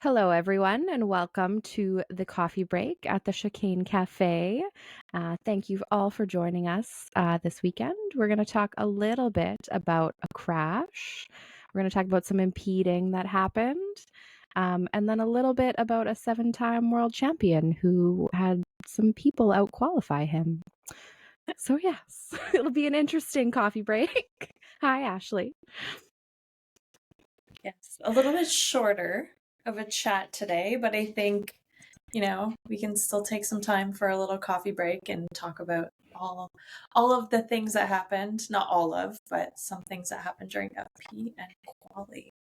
Hello, everyone, and welcome to the coffee break at the Chicane Cafe. Thank you all for joining us this weekend. We're going to talk a little bit about a crash. We're going to talk about some impeding that happened, and then a little bit about a seven-time world champion who had some people out-qualify him. So, yes, it'll be an interesting coffee break. Hi, Ashley. Yes, a little bit shorter of a chat today, but I think, we can still take some time for a little coffee break and talk about all of the things that happened, not all of, but some things that happened during FP and quali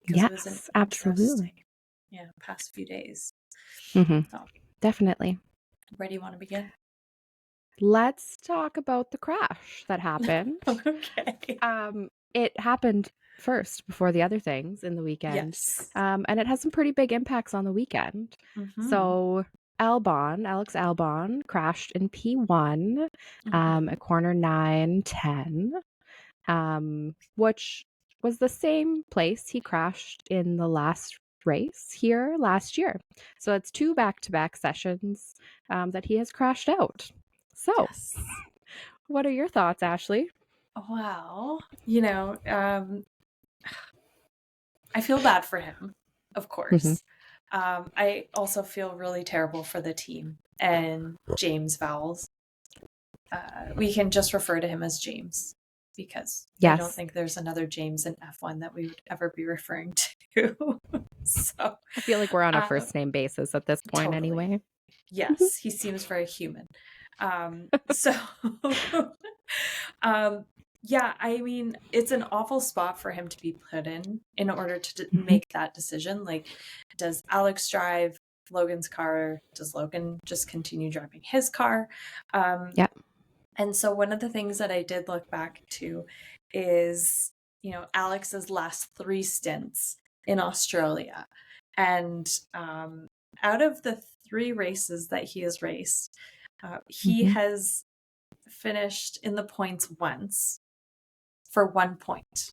because it was an Yes, interesting, absolutely. past few days. Mm-hmm. So, Definitely. where do you want to begin? Let's talk about the crash that happened. Okay. It happened first before the other things in the weekend, Yes. and it has some pretty big impacts on the weekend. Mm-hmm. So Alex Albon crashed in P1 Mm-hmm. at corner 910, which was the same place he crashed in the last race here last year. So it's two back-to-back sessions that he has crashed out. So, Yes. what are your thoughts, Ashley? Wow. I feel bad for him, of Mhm. course. I also feel really terrible for the team and James Vowles. We can just refer to him as James because I don't Yes, think there's another James in F1 that we would ever be referring to. So, I feel like we're on a uh, first name basis at this point totally. anyway. Yes, he seems very human. So, um, yeah, I mean, it's an awful spot for him to be put in order to Mhm. make that decision. Like, does Alex drive Logan's car? Does Logan just continue driving his car? Yep. And so, one of the things that I did look back to is, Alex's last three stints in Australia. And out of the three races that he has raced, he Mhm. has finished in the points once for 1 point.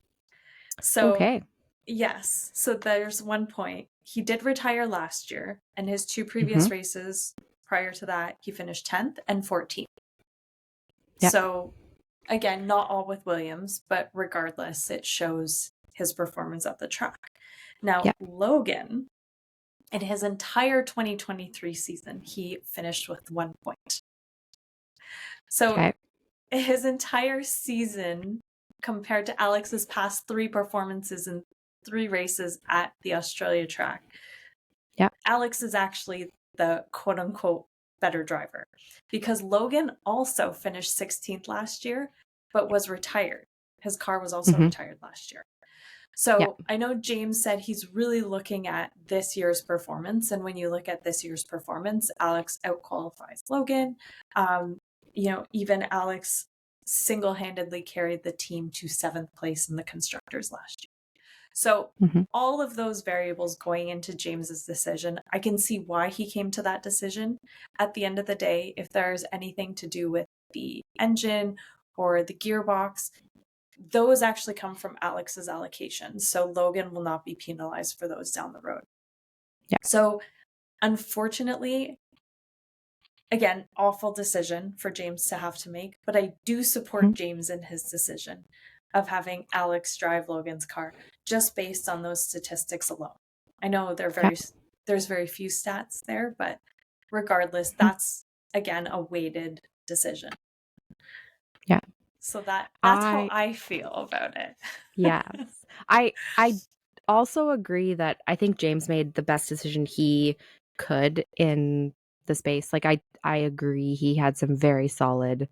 So, Okay. yes, so there's 1 point. He did retire last year, and his two Mhm. previous races prior to that, he finished 10th and 14th. Yep. So, again, not all with Williams, but regardless, it shows his performance at the track. Now, Yep. Logan, in his entire 2023 season, he finished with 1 point. So Okay. his entire season compared to Alex's past three performances in three races at the Australia track, Yep. Alex is actually the quote unquote better driver because Logan also finished 16th last year, but was retired. His car was also Mhm. retired last year. Yep. So I know James said he's really looking at this year's performance. And when you look at this year's performance, Alex outqualifies Logan. Even Alex single handedly carried the team to seventh place in the constructors last year. So Mhm. all of those variables going into James's decision, I can see why he came to that decision. At the end of the day, if there's anything to do with the engine or the gearbox, those actually come from Alex's allocations. So Logan will not be penalized for those down the road. Yep. So unfortunately, again, awful decision for James to have to make, but I do support Mhm. James in his decision of having Alex drive Logan's car just based on those statistics alone. I know Yep. there's very few stats there, but regardless, Mhm. that's again a weighted decision. Yeah. So that's how I I feel about it. yes. I also agree that I think James made the best decision he could in the space. Like I agree he had some very solid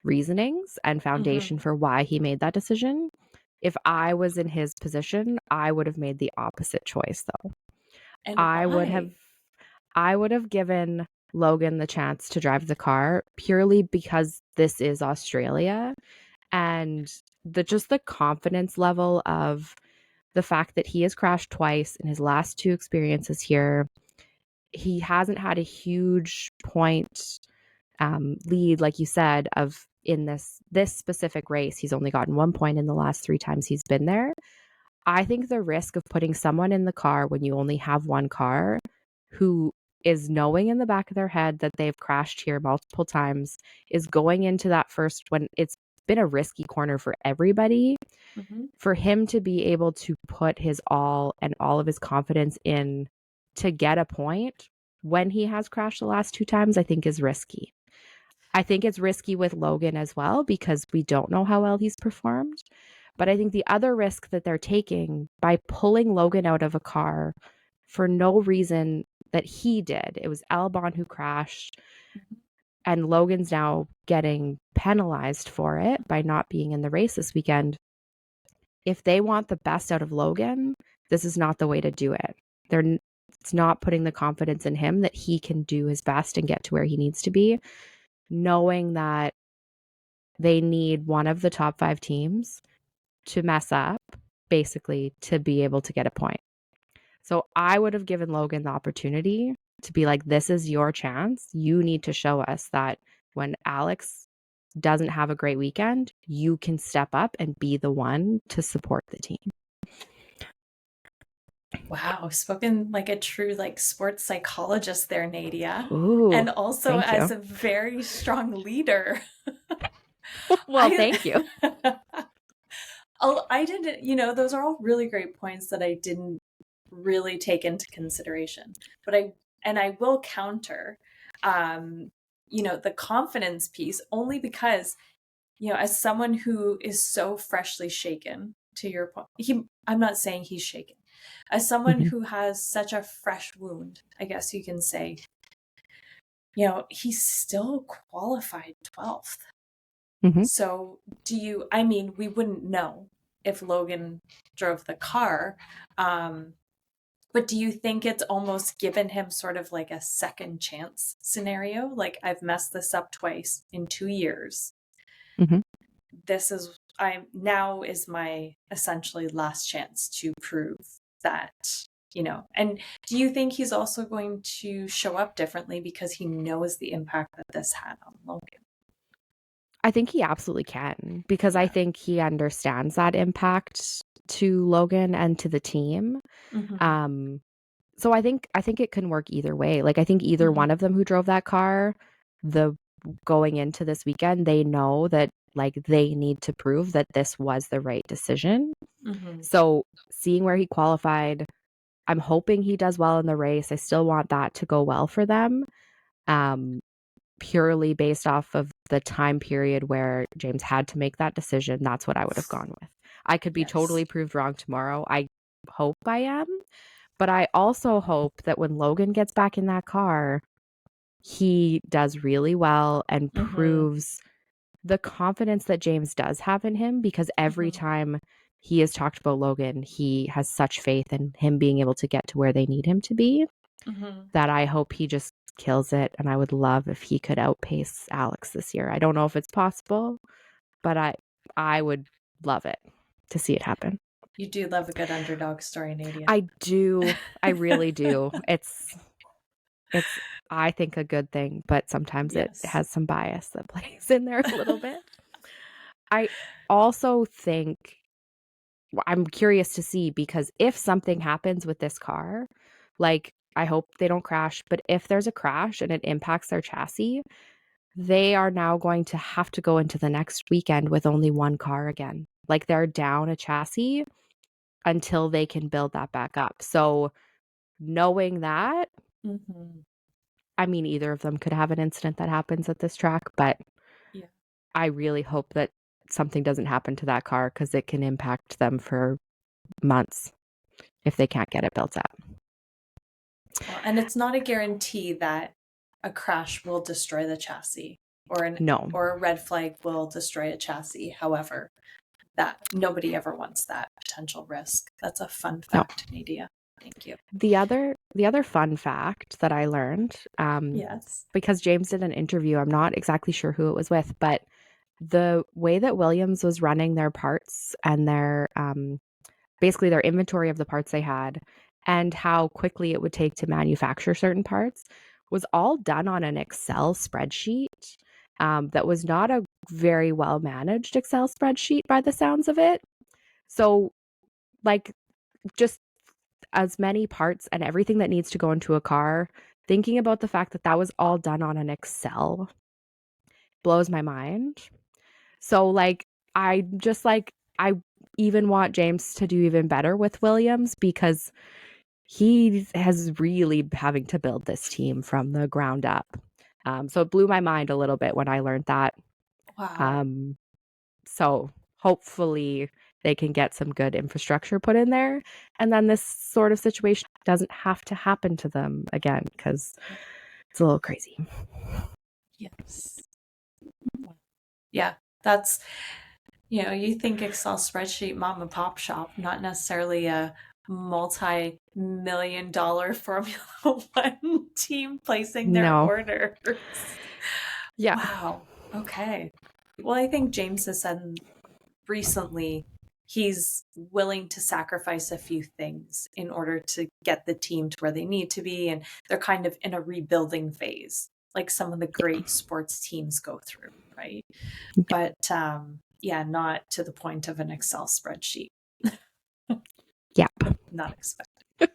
reasonings and foundation Mm-hmm. for why he made that decision. If I was in his position, I would have made the opposite choice though. And I would why? have I would have given Logan the chance to drive the car purely because this is Australia and the confidence level of the fact that he has crashed twice in his last two experiences here. He hasn't had a huge point lead, like you said, of in this specific race. He's only gotten 1 point in the last three times he's been there. I think the risk of putting someone in the car when you only have one car who is knowing in the back of their head that they've crashed here multiple times is going into that first when it's been a risky corner for everybody. Mm-hmm. For him to be able to put his all and all of his confidence in to get a point when he has crashed the last two times, I think is risky. I think it's risky with Logan as well because we don't know how well he's performed. But I think the other risk that they're taking by pulling Logan out of a car for no reason that he did, it was Albon who crashed, and Logan's now getting penalized for it by not being in the race this weekend. If they want the best out of Logan, this is not the way to do it. It's not putting the confidence in him that he can do his best and get to where he needs to be, knowing that they need one of the top 5 teams to mess up, basically, to be able to get a point. So I would have given Logan the opportunity to be like, this is your chance. You need to show us that when Alex doesn't have a great weekend, you can step up and be the one to support the team. Wow, spoken like a true like sports psychologist there, Nadia. Ooh, And also thank as you. a very strong leader. Well, I thank you. I didn't, those are all really great points that I didn't really take into consideration. But I will counter the confidence piece only because, as someone who is so freshly shaken, to your point, I'm not saying he's shaken. As someone Mhm. who has such a fresh wound, I guess you can say, he's still qualified 12th. Mhm. So we wouldn't know if Logan drove the car. But do you think it's almost given him sort of like a second chance scenario? Like, I've messed this up twice in 2 years. Mhm. Now is my essentially last chance to prove that, and do you think he's also going to show up differently because he knows the impact that this had on Logan? I think he absolutely can because I Yeah. think he understands that impact to Logan and to the team. Mm-hmm. Um, so I think it can work either way. Like I think either Mm-hmm. one of them who drove that car, the going into this weekend, they know that like they need to prove that this was the right decision. Mm-hmm. So seeing where he qualified, I'm hoping he does well in the race. I still want that to go well for them. Um, Purely based off of the time period where James had to make that decision, that's what I would have gone with. I could be Yes. totally proved wrong tomorrow. I hope I am. But I also hope that when Logan gets back in that car, he does really well and Mm-hmm. proves the confidence that James does have in him because every Mm-hmm. time he has talked about Logan, he has such faith in him being able to get to where they need him to be Mm-hmm. that I hope he just kills it. And I would love if he could outpace Alex this year. I don't know if it's possible, but I would love it to see it happen. You do love a good underdog story, Nadia. I do. I really do. It's I think a good thing, but sometimes it Yes. has some bias that plays in there a little bit. I also think I'm curious to see because if something happens with this car, like I hope they don't crash, but if there's a crash and it impacts their chassis, they are now going to have to go into the next weekend with only one car again. Like they're down a chassis until they can build that back up. So knowing that, Mm-hmm. I mean, either of them could have an incident that happens at this track, but Yeah. I really hope that something doesn't happen to that car because it can impact them for months if they can't get it built up. Well, and it's not a guarantee that a crash will destroy the chassis No, or a red flag will destroy a chassis. However, that nobody ever wants that potential risk. That's a fun no. fact, Nadia. Thank you. The other fun fact that I learned, Yes. because James did an interview, I'm not exactly sure who it was with, but the way that Williams was running their parts and their basically their inventory of the parts they had and how quickly it would take to manufacture certain parts was all done on an Excel spreadsheet. That was not a very well managed Excel spreadsheet by the sounds of it. So like just as many parts and everything that needs to go into a car, thinking about the fact that that was all done on an Excel blows my mind. So I even want James to do even better with Williams because he has really having to build this team from the ground up. So it blew my mind a little bit when I learned that. Wow. Um, so hopefully they can get some good infrastructure put in there, and then this sort of situation doesn't have to happen to them again because it's a little crazy. Yes. Yeah, that's, you think Excel spreadsheet mom and pop shop, not necessarily a multi-million dollar Formula One team placing their No. orders. Yeah. Wow. Okay. Well, I think James has said recently he's willing to sacrifice a few things in order to get the team to where they need to be. And they're kind of in a rebuilding phase, like some of the Yeah. great sports teams go through, right? But yeah, not to the point of an Excel spreadsheet. Yeah. Not expected.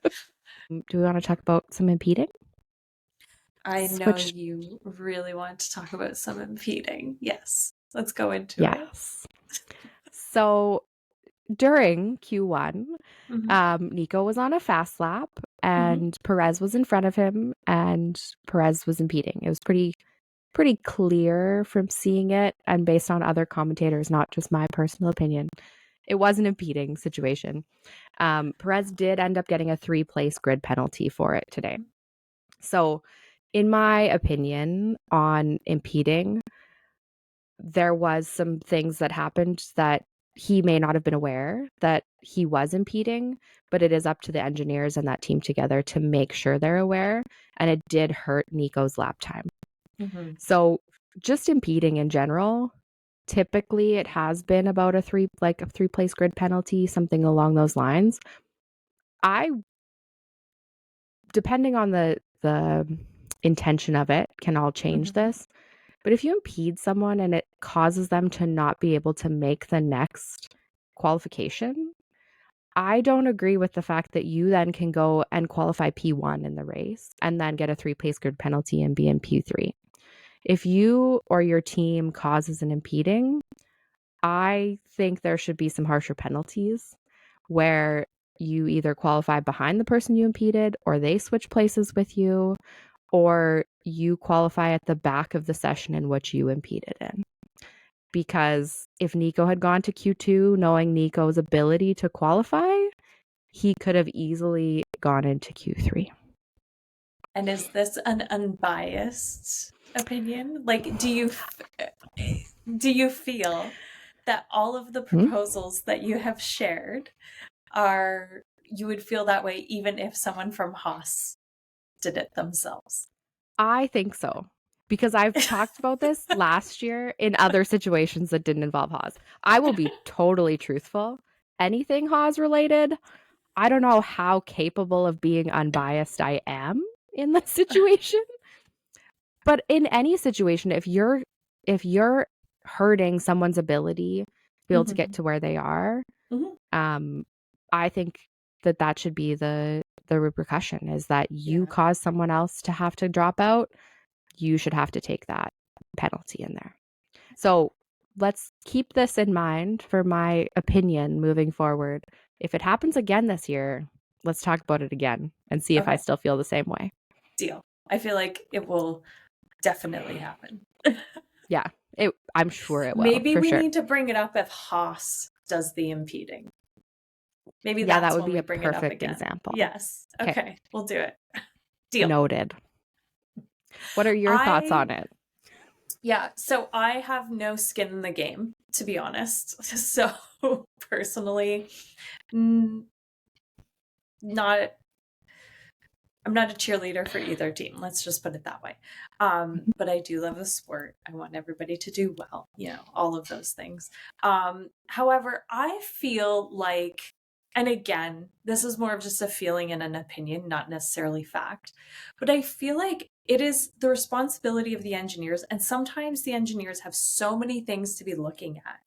Do we want to talk about some impeding? I know Which, you really want to talk about some impeding. Yes, let's go into it. yes. So during Q1, Mm-hmm. Nico was on a fast lap Mm-hmm. and Perez was in front of him and Perez was impeding. It was pretty clear from seeing it and based on other commentators, not just my personal opinion. It was an impeding situation. Perez did end up getting a 3-place grid penalty for it today. So, in my opinion on impeding, there was some things that happened that he may not have been aware that he was impeding, but it is up to the engineers and that team together to make sure they're aware. And it did hurt Nico's lap time. Mm-hmm. So just impeding in general, typically it has been about a 3-place grid penalty, something along those lines. I, depending on the intention of it, can all change Mm-hmm. this. But if you impede someone and it causes them to not be able to make the next qualification, I don't agree with the fact that you then can go and qualify P1 in the race and then get a 3-place grid penalty and be in P3. If you or your team causes an impeding, I think there should be some harsher penalties where you either qualify behind the person you impeded or they switch places with you or you qualify at the back of the session in which you impeded in. Because if Nico had gone to Q2 knowing Nico's ability to qualify, he could have easily gone into Q3. And is this an unbiased opinion? Like, do you feel that all of the Hmm? proposals that you have shared are you would feel that way even if someone from Haas did it themselves? I think so. Because I've talked about this last year in other situations that didn't involve Haas. I will be totally truthful. Anything Haas related, I don't know how capable of being unbiased I am in this situation. But in any situation, if you're hurting someone's ability to be able to get Mm-hmm. to where they are, Mm-hmm. um, I think that should be the repercussion is that you Yeah. cause someone else to have to drop out. You should have to take that penalty in there. So let's keep this in mind for my opinion moving forward. If it happens again this year, let's talk about it again and see if I Okay. still feel the same way. Deal. I feel like it will definitely happen. Yeah, I'm sure it will, Maybe for we sure. need to bring it up if Haas does the impeding. Maybe Yeah, that that's would when be we a bring it up perfect again. example. Yes. Okay, Okay. We'll do it. Deal. noted. What are your thoughts I on it? Yeah, so I have no skin in the game, to be honest. So personally, not I'm not a cheerleader for either team. Let's just put it that way. But I do love the sport. I want everybody to do well, all of those things. However, I feel like, and again, this is more of just a feeling and an opinion, not necessarily fact, but I feel like it is the responsibility of the engineers. And sometimes the engineers have so many things to be looking at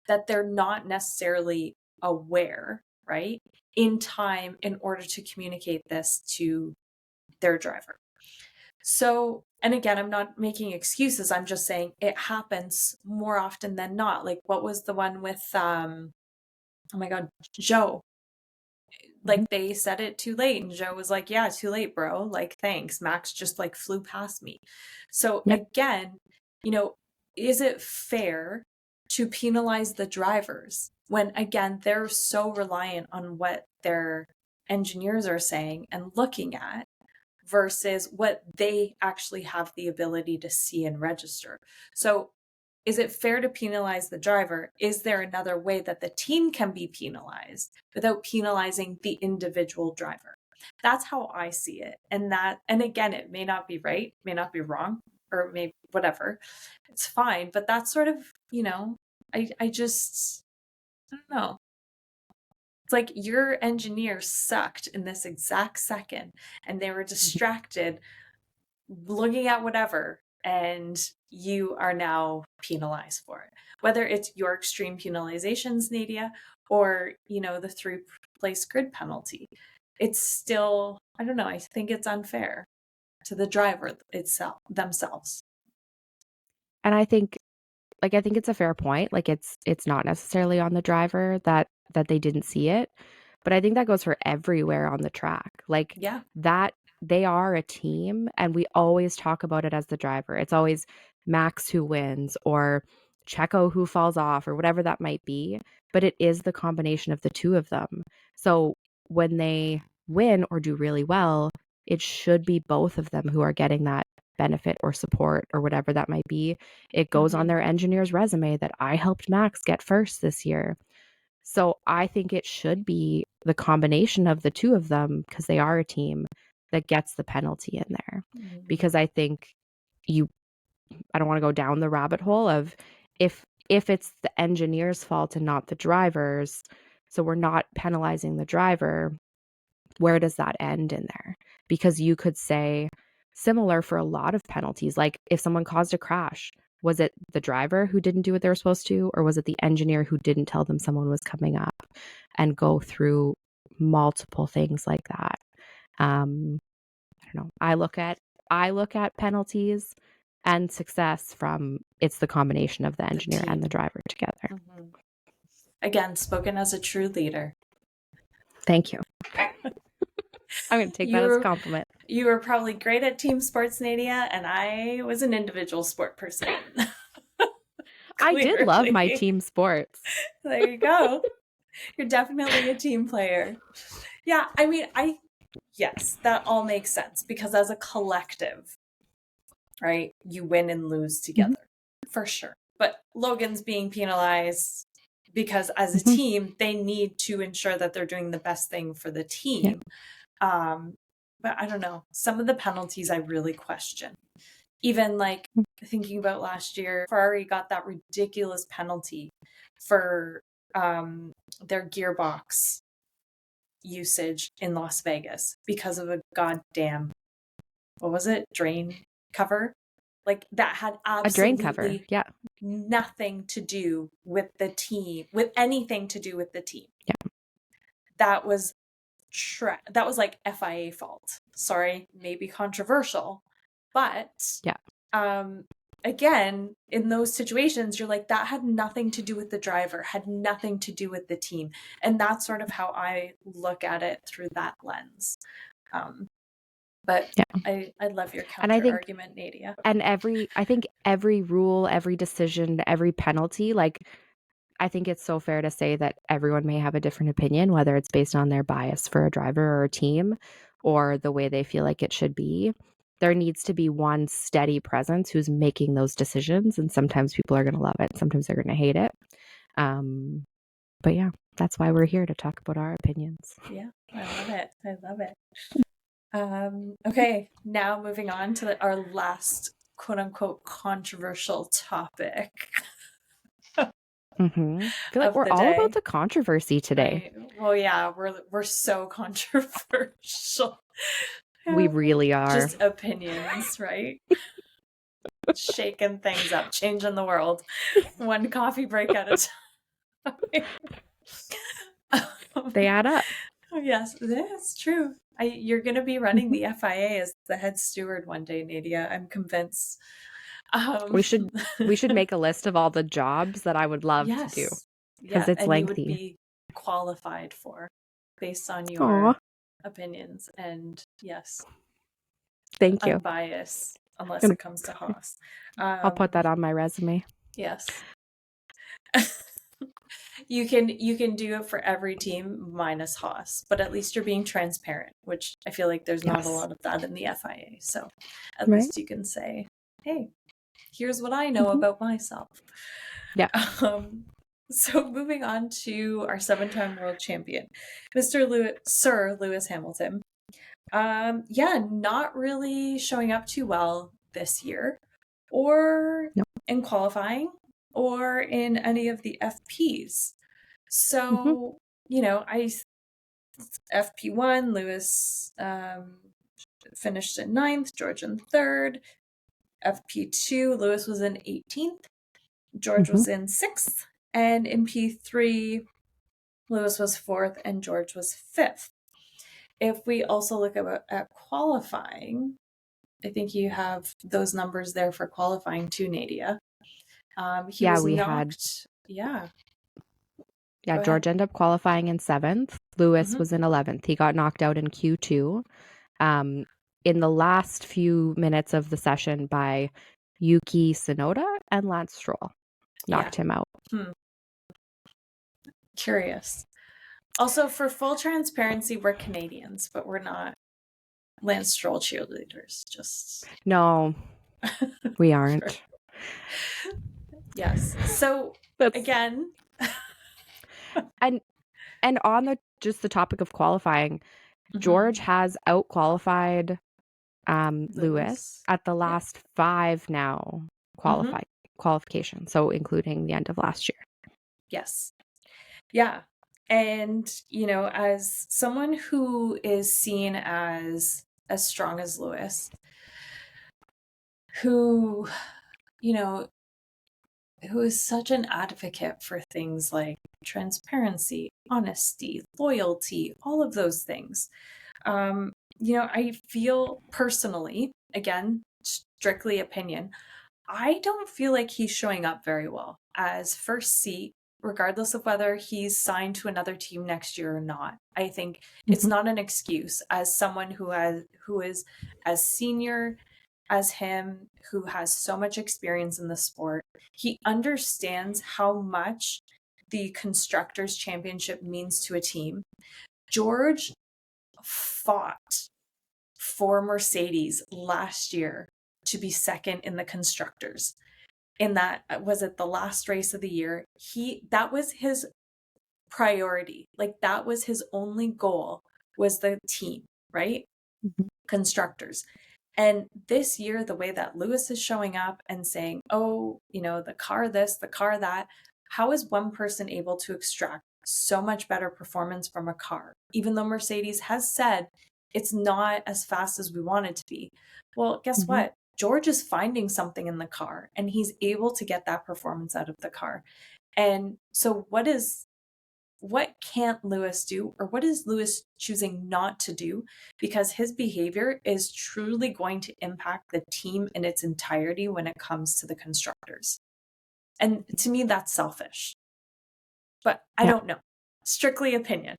that they're not necessarily aware, right? in time in order to communicate this to their driver. So, and again, I'm not making excuses. I'm just saying it happens more often than not. Like, what was the one with, oh my God, Joe? Mhm. Like, they said it too late, and Joe was like, yeah, too late, bro. Like, thanks. Max just like flew past me. So, Yep. again, is it fair to penalize the drivers when, again, they're so reliant on what their engineers are saying and looking at versus what they actually have the ability to see and register? So, is it fair to penalize the driver? Is there another way that the team can be penalized without penalizing the individual driver? That's how I see it. And again, it may not be right, may not be wrong, or maybe whatever. It's fine. But that's sort of, I just, I don't know. It's like your engineer sucked in this exact second and they were Mhm. distracted looking at whatever, and you are now penalized for it. Whether it's your extreme penalizations, Nadia, or the 3-place grid penalty, it's still, I don't know, I think it's unfair to the driver itself themselves. And I think it's a fair point. Like it's not necessarily on the driver that they didn't see it, but I think that goes for everywhere on the track. Like Yeah. that they are a team and we always talk about it as the driver. It's always Max who wins or Checo who falls off or whatever that might be, but it is the combination of the two of them. So when they win or do really well, it should be both of them who are getting that benefit or support or whatever that might be. It goes on Mm-hmm. their engineer's resume that I helped Max get first this year. So I think it should be the combination of the two of them because they are a team that gets the penalty in there. Mm-hmm. Because I think you I don't want to go down the rabbit hole of if it's the engineer's fault and not the driver's, so we're not penalizing the driver, where does that end in there? Because you could say similar for a lot of penalties. Like if someone caused a crash, was it the driver who didn't do what they were supposed to, or was it the engineer who didn't tell them someone was coming up and go through multiple things like that? I don't know. I look at penalties and success from it's the combination of the The engineer and the team. driver together. Mm-hmm. Again, spoken as a true leader. Thank you. I'm going to take that as a You compliment. you were probably great at team sports, Nadia, and I was an individual sport person. I did love my Clearly. team sports. There you go. You're definitely a team player. Yeah, I mean, yes, that all makes sense because as a collective, right, you win and lose Mhm. together for sure. But Logan's being penalized because as a Mhm. team, they need to ensure that they're doing the best thing for the Yeah. team. But I don't know. Some of the penalties I really question. Even like thinking about last year, Ferrari got that ridiculous penalty for their gearbox usage in Las Vegas because of a goddamn, what was it, drain cover? Like that had A drain cover. absolutely Yeah. nothing to do with the team, with anything to do with the team. Yeah. That was that was like FIA fault. Sorry, maybe controversial, but Yeah. um again, in those situations you're like that had nothing to do with the driver, had nothing to do with the team. And that's sort of how I look at it through that lens. But Yeah. I love your And I counter think argument, Nadia. every rule, every decision, every penalty, like I think it's so fair to say that everyone may have a different opinion, whether it's based on their bias for a driver or a team or the way they feel like it should be. There needs to be one steady presence who's making those decisions. And sometimes people are going to love it, sometimes they're going to hate it. But yeah, that's why we're here to talk about our opinions. Yeah, I love it. I love it. Okay, now moving on to our last quote unquote controversial topic I feel like of we're the all about day. the controversy today. Well, yeah, we're so controversial. We really are. Just opinions, right? Shaking things up, changing the world, one coffee break at a time. They add up. Yes, that's true. You're going to be running Mhm. the FIA as the head steward one day, Nadia. I'm convinced. Um, We should make a list of all the jobs that I would love to do yes. because Yeah, it's and you would lengthy. be qualified for based on Aw, your opinions. And yes, thank you. unbiased, unless Gonna- it comes to Haas. I'll put Um, that on my resume. yes. You can do it for every team minus Haas, but at least you're being transparent, which I feel like there's not a Yes. lot of that in the FIA. So at Right? least you can say, "Hey, here's what I know Mhm. about myself." Yeah. Um, so moving on to our seven-time world champion, Sir Lewis Hamilton. Yeah, not really showing up too well this year, or No. in qualifying, or in any of the FPs. Mhm. So, I FP1, Lewis finished in ninth, George in third. FP2, Lewis was in 18th, George Mhm. was in sixth. And in P3, Lewis was fourth and George was fifth. If we also look at qualifying, I think you have those numbers there for qualifying too, Nadia. He Yeah, was we had knocked. Yeah, yeah, go ahead. George ended up qualifying in 7th. Lewis Hmm. was in 11th. He got knocked out in Q2. Um, in the last few minutes of the session by Yuki Tsunoda and Lance Stroll Yeah. knocked him out. Curious. Also, for full transparency, we're Canadians, but we're not Lance Stroll cheerleaders. Just No, we aren't. yes. So That's again, and and on the just the topic of qualifying, George mhm, has out qualified Lewis Lewis. at the Yeah. last 5 now Hmm. qualification, so including the end of last year. Yes. Yeah. And as someone who is seen as strong as Lewis, who you know who is such an advocate for things like transparency, honesty, loyalty, all of those things. I feel personally, again, strictly opinion, I don't feel like he's showing up very well as first seat, regardless of whether he's signed to another team next year or not. I think it's Mhm. not an excuse as someone who is as senior as him, who has so much experience in the sport. He understands how much the constructors championship means to a team. George fought for Mercedes last year to be second in the constructors. In that, was it the last race of the year? That was his priority. Like that was his only goal, was the team, right? Mhm. Constructors. And this year, the way that Lewis is showing up and saying, "Oh, the car this, the car that," how is one person able to extract so much better performance from a car, even though Mercedes has said it's not as fast as we want it to be? Well, guess Mhm. what? George is finding something in the car and he's able to get that performance out of the car. And so, what can't Lewis do, or what is Lewis choosing not to do? Because his behavior is truly going to impact the team in its entirety when it comes to the constructors. And to me, that's selfish. But I Yeah. don't know. Strictly opinion.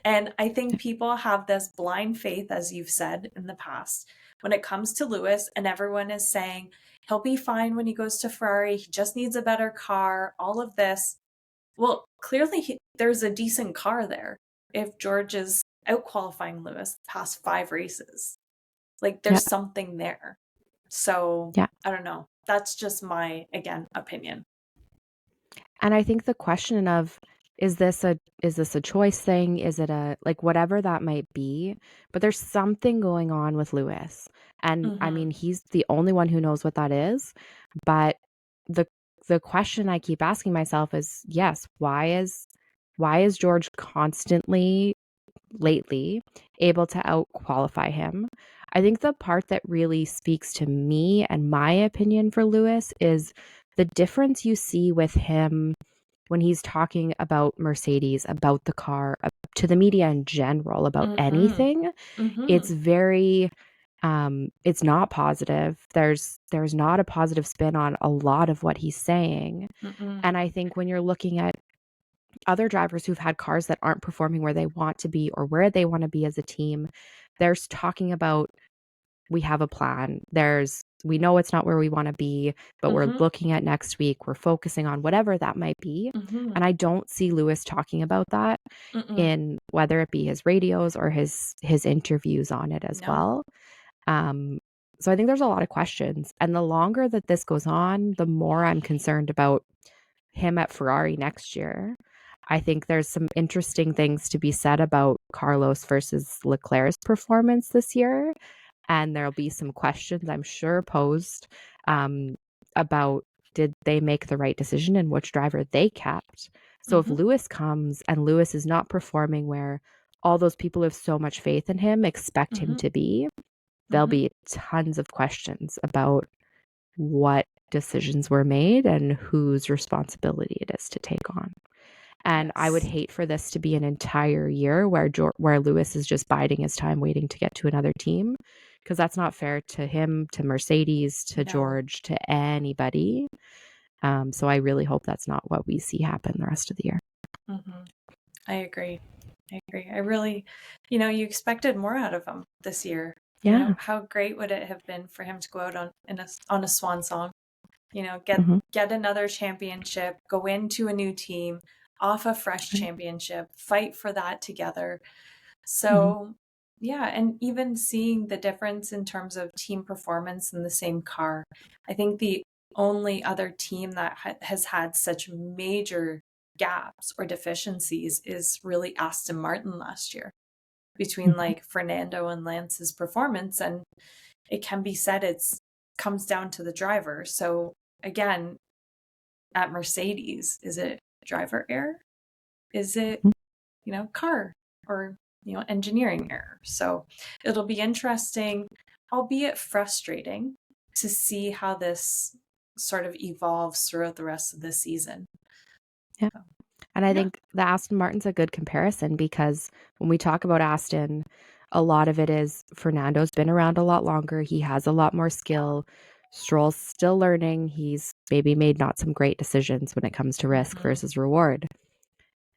And I think people have this blind faith, as you've said in the past, when it comes to Lewis, and everyone is saying he'll be fine when he goes to Ferrari. He just needs a better car, all of this. Well, clearly there's a decent car there if George is out qualifying Lewis past 5 races. Like Yeah. there's something there. So Yeah. I don't know. That's just my, again, opinion. And I think the question of is this a choice thing? Is it a like whatever that might be? But there's something going on with Lewis. And I Mm-hmm. mean, he's the only one who knows what that is. But the the question I keep asking myself is, yes, why is George constantly lately able to out qualify him? I think the part that really speaks to me and my opinion for Lewis is the difference you see with him when he's talking about Mercedes, about the car, to the media in general about Mm-hmm. anything, it's Mm-hmm. very it's not positive. There's not a positive spin on a lot of what he's saying. Mm-mm. And I think when you're looking at other drivers who've had cars that aren't performing where they want to be or where they want to be as a team, there's talking about we have a plan. We know it's not where we want to be, but we're Mm-hmm. looking at next week. We're focusing on whatever that might be. Mm-hmm. And I don't see Lewis talking about that Mm-mm. in whether it be his radios or his interviews on it as No. well. Um, so I think there's a lot of questions. And the longer that this goes on, the more I'm concerned about him at Ferrari next year. I think there's some interesting things to be said about Carlos versus Leclerc's performance this year. And there'll be some questions, I'm sure, posed um, about did they make the right decision and which driver they kept. So if Mm-hmm. Lewis comes and Lewis is not performing where all those people who have so much faith in him expect him Mm-hmm. to be, there'll Mm-hmm. be tons of questions about what decisions were made and whose responsibility it is to take on. And I would Yes. hate for this to be an entire year where Lewis is just biding his time waiting to get to another team, because that's not fair to him, to Mercedes, to No. George, to anybody. So I really hope that's not what we see happen the rest of the year. Mm-hmm. I agree. I agree. I really, you expected more out of him this year. Yeah. How great would it have been for him to go out on a swan song? Mm-hmm. Get another championship, go into a new team, off a fresh Right. championship, fight for that together. Mm-hmm. So, yeah, and even seeing the difference in terms of team performance in the same car. I think the only other team that has had such major gaps or deficiencies is really Aston Martin last year between Mm-hmm. like Fernando and Lance's performance. And it can be said it's comes down to the driver. So again, at Mercedes, is it driver error? Is it, car or, engineering error? So it'll be interesting, albeit frustrating, to see how this sort of evolves throughout the rest of the season. Yeah. So, And I yeah. think the Aston Martin's a good comparison, because when we talk about Aston, a lot of it is Fernando's been around a lot longer. He has a lot more skill. Stroll's still learning. He's maybe made not some great decisions when it comes to risk Mm-hmm. versus reward.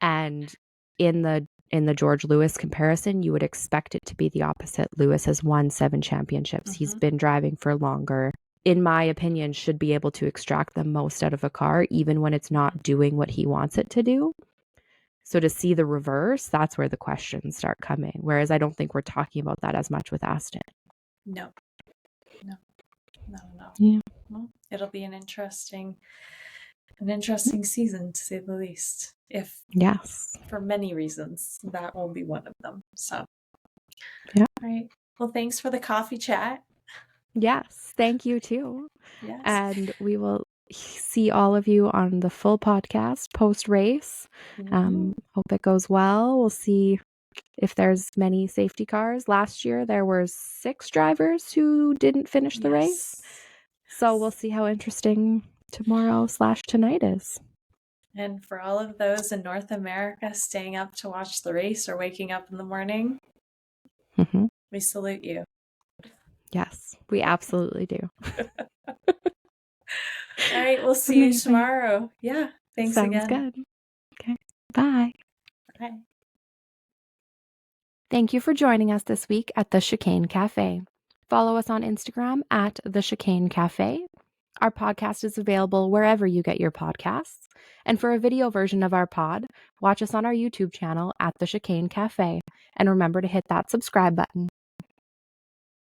And in the George Lewis comparison, you would expect it to be the opposite. Lewis has won 7 championships. He's Mm-hmm. been driving for longer. In my opinion, should be able to extract the most out of a car, even when it's not doing what he wants it to do. So to see the reverse, that's where the questions start coming. Whereas I don't think we're talking about that as much with Aston. No, no, no, no. Yeah. Well, it'll be an interesting season, to say the least. If Yes. for many reasons, that won't be one of them. So, Yeah. all right. Well, thanks for the coffee chat. Yes. Thank you too. Yes. And we will see all of you on the full podcast post race. Mm-hmm. Hope it goes well. We'll see if there's many safety cars. Last year there were 6 drivers who didn't finish the race. Yes. So we'll see how interesting tomorrow/tonight is. And for all of those in North America staying up to watch the race or waking up in the morning, Mm-hmm. we salute you. Yes, we absolutely do. All right. We'll see you Amazing. tomorrow. Yeah. Thanks Sounds again. good. Okay. Bye. Bye. Thank you for joining us this week at the Chicane Cafe. Follow us on Instagram at the Chicane Cafe. Our podcast is available wherever you get your podcasts. And for a video version of our pod, watch us on our YouTube channel at the Chicane Cafe. And remember to hit that subscribe button.